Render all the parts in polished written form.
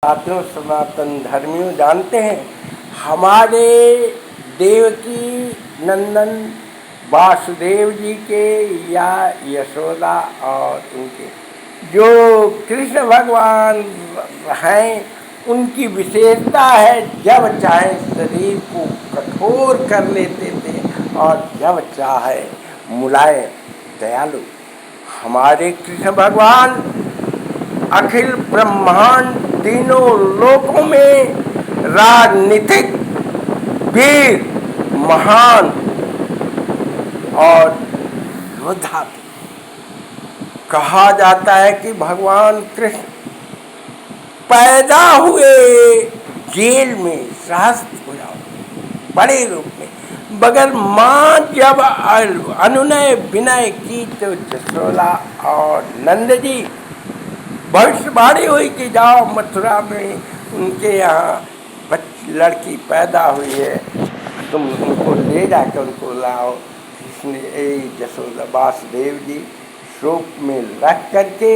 साथियों, सनातन धर्मियों जानते हैं हमारे देवकी नंदन वासुदेव जी के या यशोदा और उनके जो कृष्ण भगवान हैं, उनकी विशेषता है जब चाहे शरीर को कठोर कर लेते थे और जब चाहे मुलायम दयालु। हमारे कृष्ण भगवान अखिल ब्रह्मांड तीनों लोकों में राजनीतिक वीर महान और योद्धा थे। कहा जाता है कि भगवान कृष्ण पैदा हुए जेल में सहस्त्र भुजा बड़े रूप में, मगर माँ जब अनुनय विनय की तो जसोदा और नंद जी भविष्यवाणी हुई कि जाओ मथुरा में उनके यहाँ लड़की पैदा हुई है, तुम उनको ले जाकर उनको लाओ। कृष्ण जसोदा वासुदेव जी शोक में रख करके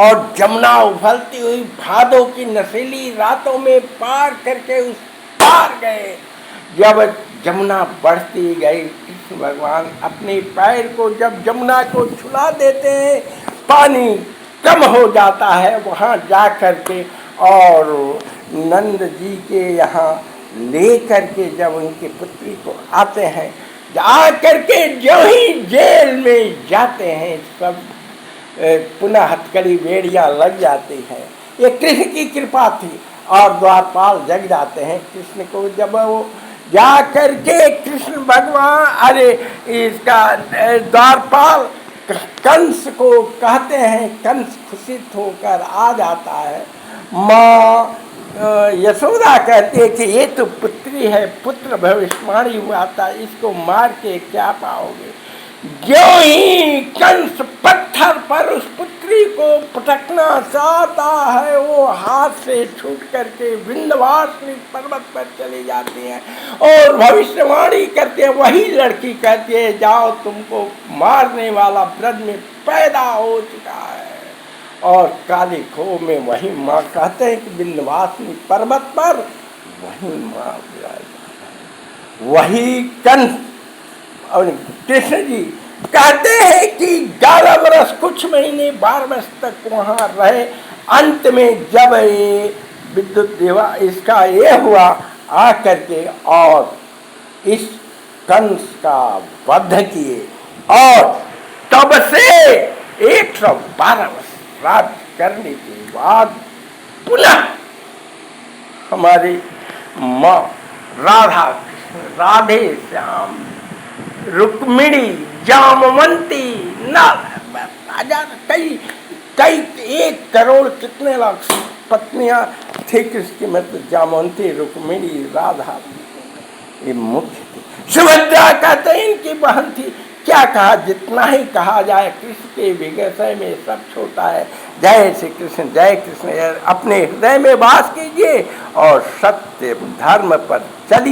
और जमुना उफलती हुई भादों की नशीली रातों में पार करके उस पार गए। जब जमुना बढ़ती गई, कृष्ण भगवान अपने पैर को जब जमुना को छुला देते हैं, पानी कम हो जाता है। वहाँ जा कर के और नंद जी के यहाँ ले करके जब उनकी पुत्री को आते हैं, जा करके जो ही जेल में जाते हैं सब पुनः हथकड़ी बेड़ियाँ लग जाती हैं। ये कृष्ण की कृपा थी और द्वारपाल जग जाते हैं। कृष्ण को जब वो जा करके कृष्ण भगवान इसका द्वारपाल कंस को कहते हैं, कंस खुशित होकर आ जाता है। माँ यशोदा कहती है कि ये तो पुत्री है, पुत्र भविष्यवाणी हुआ था, इसको मार के क्या पाओगे। जो ही कंस पत्थर पर उस पुत्री को पटकना चाहता है, वो हाथ से छूट करके विंध्यवासिनी पर्वत पर चली जाती है और भविष्यवाणी करते हैं। वही लड़की कहती है, जाओ तुमको मारने वाला ब्रज में पैदा हो चुका है। और काली खो में वही माँ कहते हैं कि विंध्यवासिनी पर्वत पर वही माँ वही कंस और कृष्ण जी कहते हैं कि 11 वर्ष कुछ महीने 12 वर्ष तक वहाँ रहे। अंत में जब ये विद्युत देवा इसका ये हुआ आ करके और इस कंस का वध किए और तब से 112 वर्ष राज्य करने के बाद पुनः हमारी माँ राधे श्याम रुक्मिणी जामवंती कई 1 करोड़ कितने लाख पत्नियां थी कृष्ण की, मतलब जामवंती रुक्मिणी राधा ये मुख्य थी। सुभद्रा कहते हैं इनकी बहन थी। क्या कहा, जितना ही कहा जाए कृष्ण के विषय में सब छोटा है। जय श्री कृष्ण, जय कृष्ण। अपने हृदय में वास कीजिए और सत्य धर्म पर चलिए।